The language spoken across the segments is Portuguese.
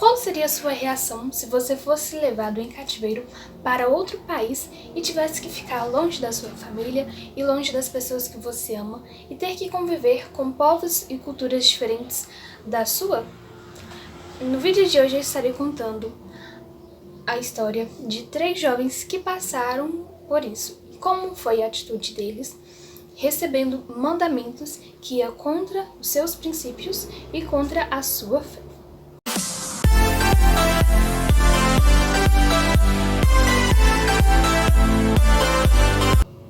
Qual seria a sua reação se você fosse levado em cativeiro para outro país e tivesse que ficar longe da sua família e longe das pessoas que você ama e ter que conviver com povos e culturas diferentes da sua? No vídeo de hoje eu estarei contando a história de 3 jovens que passaram por isso e como foi a atitude deles, recebendo mandamentos que ia contra os seus princípios e contra a sua fé.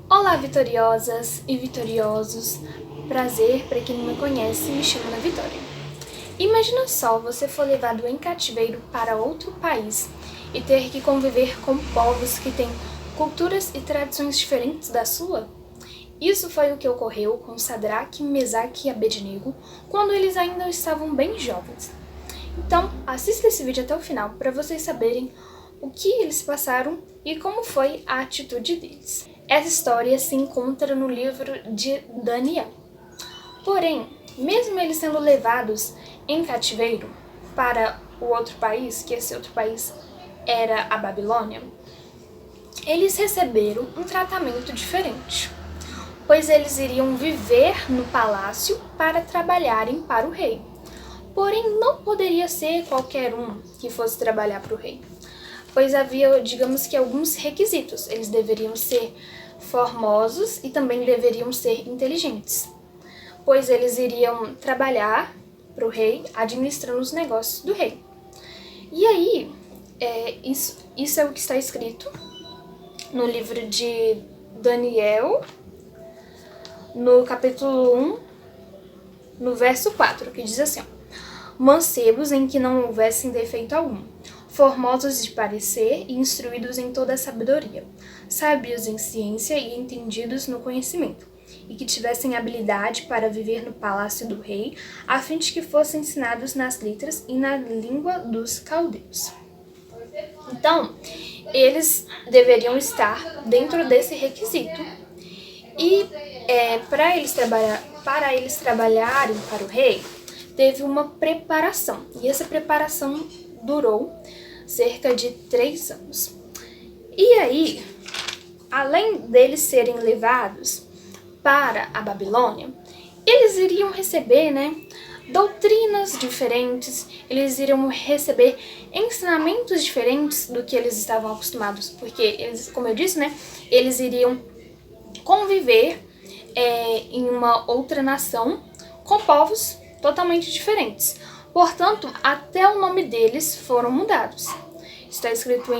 Olá, vitoriosas e vitoriosos! Prazer, para quem não me conhece, me chamo Ana Vitória. Imagina só você for levado em cativeiro para outro país e ter que conviver com povos que têm culturas e tradições diferentes da sua? Isso foi o que ocorreu com Sadraque, Mesaque e Abednego quando eles ainda estavam bem jovens. Então, assista esse vídeo até o final para vocês saberem o que eles passaram e como foi a atitude deles. Essa história se encontra no livro de Daniel. Porém, mesmo eles sendo levados em cativeiro para o outro país, que esse outro país era a Babilônia, eles receberam um tratamento diferente, pois eles iriam viver no palácio para trabalharem para o rei. Porém, não poderia ser qualquer um que fosse trabalhar para o rei, pois havia, digamos que, alguns requisitos. Eles deveriam ser formosos e também deveriam ser inteligentes, pois eles iriam trabalhar para o rei, administrando os negócios do rei. E aí, isso é o que está escrito no livro de Daniel, no capítulo 1, no verso 4, que diz assim: mancebos em que não houvessem defeito algum, formosos de parecer e instruídos em toda a sabedoria, sábios em ciência e entendidos no conhecimento, e que tivessem habilidade para viver no palácio do rei, a fim de que fossem ensinados nas letras e na língua dos caldeus. Então, eles deveriam estar dentro desse requisito. E para eles trabalharem para o rei, teve uma preparação. E essa preparação durou cerca de 3 anos. E aí, além deles serem levados para a Babilônia, eles iriam receber, doutrinas diferentes, eles iriam receber ensinamentos diferentes do que eles estavam acostumados, porque eles, como eu disse, eles iriam conviver em uma outra nação com povos totalmente diferentes. Portanto, até o nome deles foram mudados. Está escrito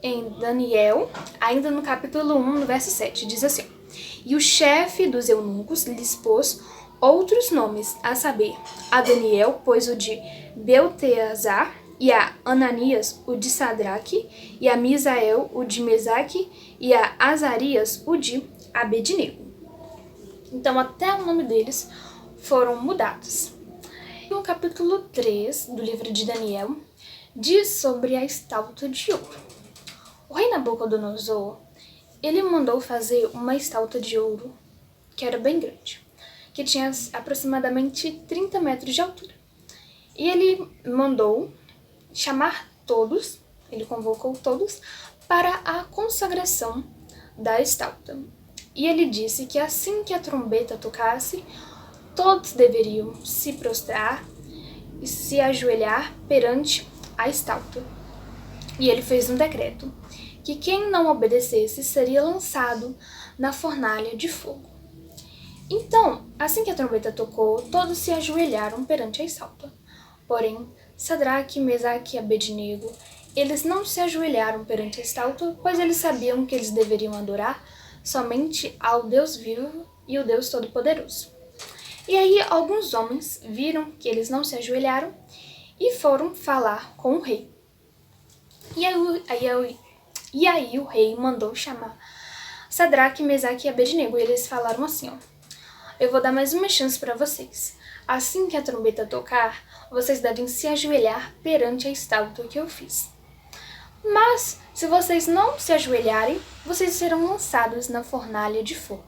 em Daniel, ainda no capítulo 1, no verso 7, diz assim: e o chefe dos eunucos lhes pôs outros nomes, a saber, a Daniel pôs o de Belteazar, e a Ananias o de Sadraque, e a Misael o de Mesaque, e a Azarias o de Abednego. Então, até o nome deles foram mudados. No capítulo 3 do livro de Daniel, diz sobre a estátua de ouro. O rei Nabucodonosor, ele mandou fazer uma estátua de ouro que era bem grande, que tinha aproximadamente 30 metros de altura. E ele mandou chamar todos, ele convocou todos para a consagração da estátua. E ele disse que assim que a trombeta tocasse, todos deveriam se prostrar e se ajoelhar perante a estátua. E ele fez um decreto que quem não obedecesse seria lançado na fornalha de fogo. Então, assim que a trombeta tocou, todos se ajoelharam perante a estátua. Porém, Sadraque, Mesaque e Abednego, eles não se ajoelharam perante a estátua, pois eles sabiam que eles deveriam adorar somente ao Deus vivo e o Deus Todo-Poderoso. E aí alguns homens viram que eles não se ajoelharam e foram falar com o rei. E aí o rei mandou chamar Sadraque, Mesaque e Abednego. E eles falaram assim: eu vou dar mais uma chance para vocês. Assim que a trombeta tocar, vocês devem se ajoelhar perante a estátua que eu fiz. Mas, se vocês não se ajoelharem, vocês serão lançados na fornalha de fogo.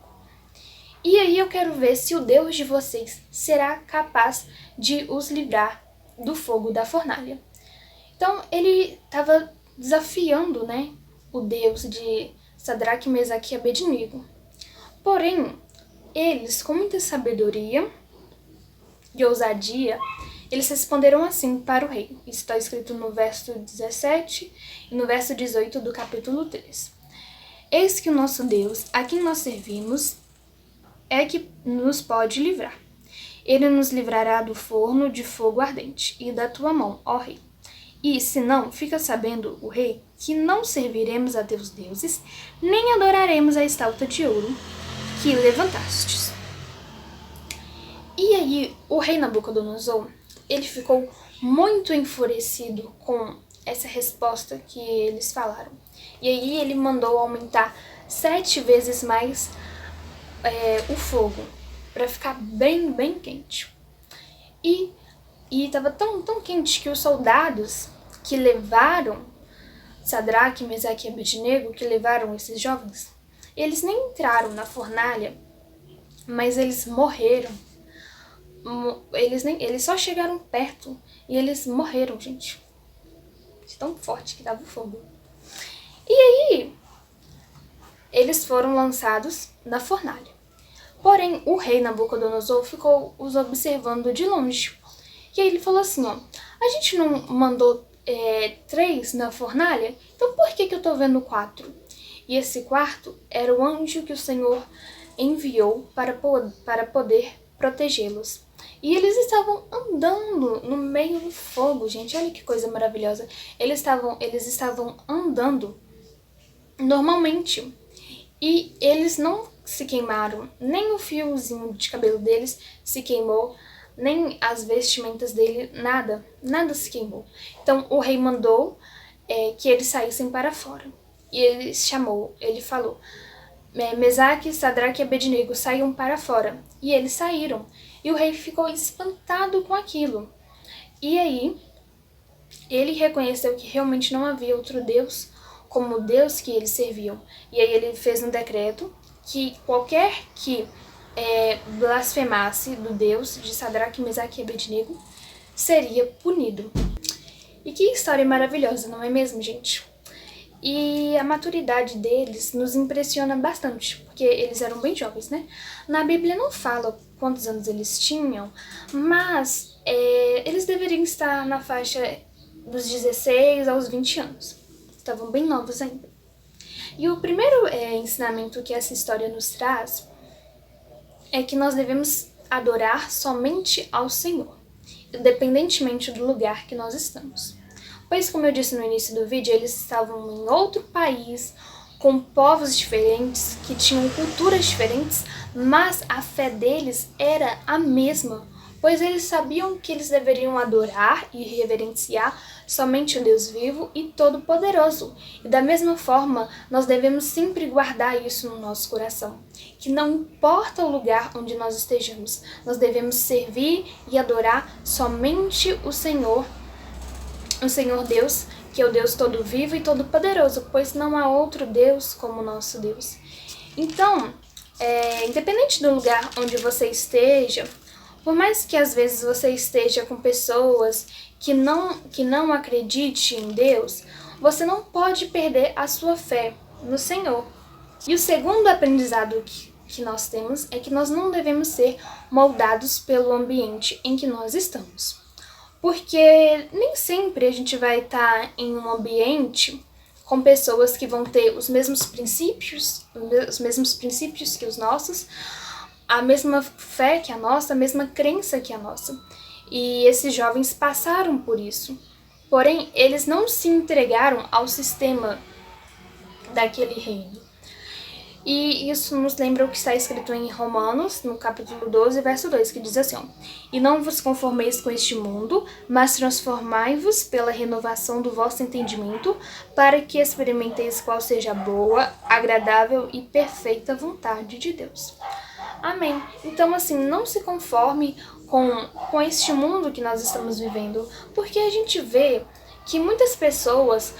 E aí eu quero ver se o Deus de vocês será capaz de os livrar do fogo da fornalha. Então ele estava desafiando, né, o Deus de Sadraque, Mesaque e Abednego. Porém, eles, com muita sabedoria e ousadia, eles responderam assim para o rei. Isso está escrito no verso 17 e no verso 18 do capítulo 3. Eis que o nosso Deus, a quem nós servimos, é que nos pode livrar. Ele nos livrará do forno de fogo ardente e da tua mão, ó rei. E, se não, fica sabendo o rei que não serviremos a teus deuses, nem adoraremos a estátua de ouro que levantastes. E aí, o rei Nabucodonosor, ele ficou muito enfurecido com essa resposta que eles falaram. E aí ele mandou aumentar 7 vezes mais o fogo, para ficar bem, bem quente. E estava tão quente que os soldados que levaram Sadraque, Mesaque e Abednego, que levaram esses jovens, eles nem entraram na fornalha, mas eles morreram. Eles só chegaram perto e eles morreram, gente. De tão forte que dava o fogo. E aí, eles foram lançados na fornalha. Porém, o rei Nabucodonosor ficou os observando de longe. E aí ele falou assim, ó, a gente não mandou 3 na fornalha? Então por que eu tô vendo 4? E esse quarto era o anjo que o Senhor enviou para poder protegê-los. E eles estavam andando no meio do fogo, gente. Olha que coisa maravilhosa. Eles estavam andando normalmente. E eles não se queimaram. Nem o fiozinho de cabelo deles se queimou. Nem as vestimentas dele, nada se queimou. Então o rei mandou que eles saíssem para fora. E ele falou, Mesaque, Sadraque e Abednego saiam para fora. E eles saíram. E o rei ficou espantado com aquilo. E aí, ele reconheceu que realmente não havia outro Deus como o Deus que eles serviam. E aí ele fez um decreto que qualquer que blasfemasse do Deus de Sadraque, Mesaque e Abednego seria punido. E que história maravilhosa, não é mesmo, gente? E a maturidade deles nos impressiona bastante, porque eles eram bem jovens, né? Na Bíblia não fala quantos anos eles tinham, mas eles deveriam estar na faixa dos 16 aos 20 anos. Estavam bem novos ainda. E o primeiro ensinamento que essa história nos traz é que nós devemos adorar somente ao Senhor, independentemente do lugar que nós estamos. Pois, como eu disse no início do vídeo, eles estavam em outro país, com povos diferentes, que tinham culturas diferentes, mas a fé deles era a mesma, pois eles sabiam que eles deveriam adorar e reverenciar somente o Deus vivo e todo-poderoso. E da mesma forma, nós devemos sempre guardar isso no nosso coração, que não importa o lugar onde nós estejamos, nós devemos servir e adorar somente o Senhor Deus, que é o Deus todo vivo e todo poderoso, pois não há outro Deus como o nosso Deus. Então, independente do lugar onde você esteja, por mais que às vezes você esteja com pessoas que não acreditem em Deus, você não pode perder a sua fé no Senhor. E o segundo aprendizado que nós temos é que nós não devemos ser moldados pelo ambiente em que nós estamos. Porque nem sempre a gente vai estar em um ambiente com pessoas que vão ter os mesmos princípios que os nossos, a mesma fé que a nossa, a mesma crença que a nossa. E esses jovens passaram por isso. Porém, eles não se entregaram ao sistema daquele reino. E isso nos lembra o que está escrito em Romanos, no capítulo 12, verso 2, que diz assim, ó, e não vos conformeis com este mundo, mas transformai-vos pela renovação do vosso entendimento, para que experimenteis qual seja a boa, agradável e perfeita vontade de Deus. Amém. Então, assim, não se conforme com este mundo que nós estamos vivendo, porque a gente vê que muitas pessoas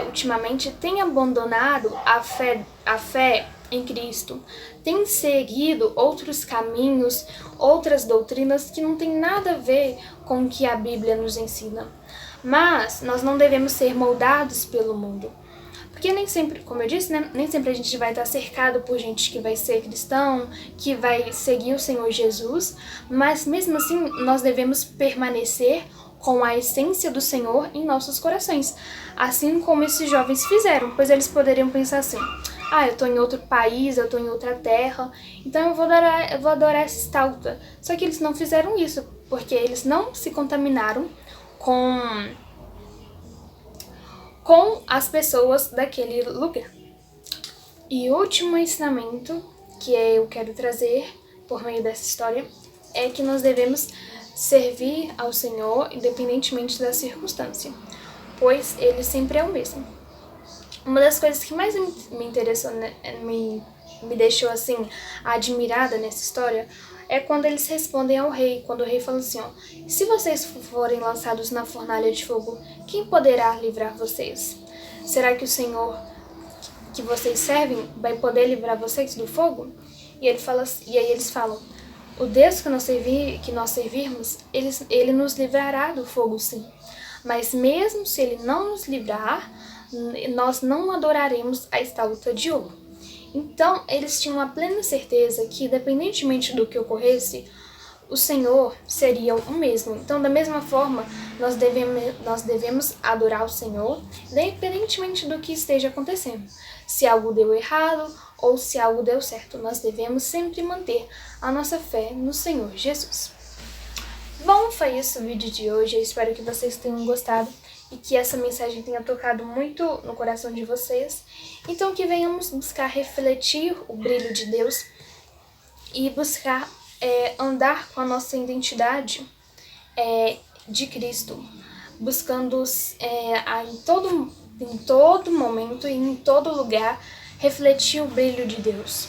ultimamente têm abandonado a fé em Cristo, têm seguido outros caminhos, outras doutrinas que não tem nada a ver com o que a Bíblia nos ensina. Mas nós não devemos ser moldados pelo mundo. Porque nem sempre, como eu disse, né, nem sempre a gente vai estar cercado por gente que vai ser cristão, que vai seguir o Senhor Jesus, mas mesmo assim nós devemos permanecer com a essência do Senhor em nossos corações, assim como esses jovens fizeram, pois eles poderiam pensar assim: eu tô em outro país, eu tô em outra terra, então eu vou adorar essa estátua. Só que eles não fizeram isso, porque eles não se contaminaram com as pessoas daquele lugar. E o último ensinamento que eu quero trazer por meio dessa história é que nós devemos servir ao Senhor independentemente da circunstância, pois Ele sempre é o mesmo. Uma das coisas que mais me interessou, me deixou assim admirada nessa história é quando eles respondem ao rei, quando o rei fala assim: se vocês forem lançados na fornalha de fogo, quem poderá livrar vocês? Será que o Senhor que vocês servem vai poder livrar vocês do fogo? E aí eles falam: o Deus que nós servirmos, ele nos livrará do fogo, sim. Mas mesmo se ele não nos livrar, nós não adoraremos a estátua de ouro. Então, eles tinham a plena certeza que, independentemente do que ocorresse, o Senhor seria o mesmo. Então, da mesma forma, nós devemos adorar o Senhor, independentemente do que esteja acontecendo. Se algo deu errado ou se algo deu certo, nós devemos sempre manter a nossa fé no Senhor Jesus. Bom, foi isso o vídeo de hoje. Eu espero que vocês tenham gostado e que essa mensagem tenha tocado muito no coração de vocês. Então, que venhamos buscar refletir o brilho de Deus e buscar andar com a nossa identidade de Cristo, buscando em todo momento e em todo lugar refletir o brilho de Deus.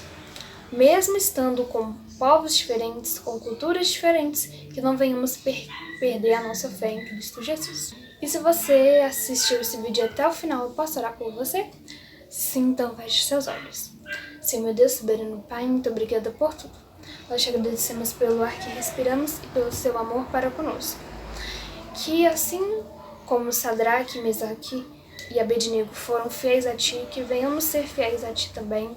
Mesmo estando com povos diferentes, com culturas diferentes, que não venhamos perder a nossa fé em Cristo Jesus. E se você assistiu esse vídeo até o final, eu posso orar por você? Sim, então feche seus olhos. Senhor meu Deus, soberano Pai, muito obrigada por tudo. Nós te agradecemos pelo ar que respiramos e pelo seu amor para conosco. Que assim como Sadraque, Mesaque e Abednego foram fiéis a Ti, que venhamos ser fiéis a Ti também,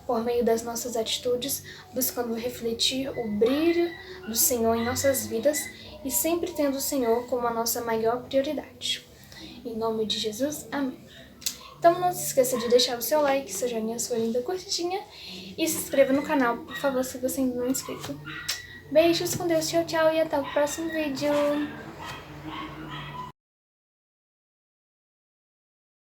por meio das nossas atitudes, buscando refletir o brilho do Senhor em nossas vidas e sempre tendo o Senhor como a nossa maior prioridade. Em nome de Jesus, amém. Então não se esqueça de deixar o seu like, seu joinha, sua linda curtidinha e se inscreva no canal, por favor, se você ainda não é inscrito. Beijos, com Deus, tchau, tchau e até o próximo vídeo.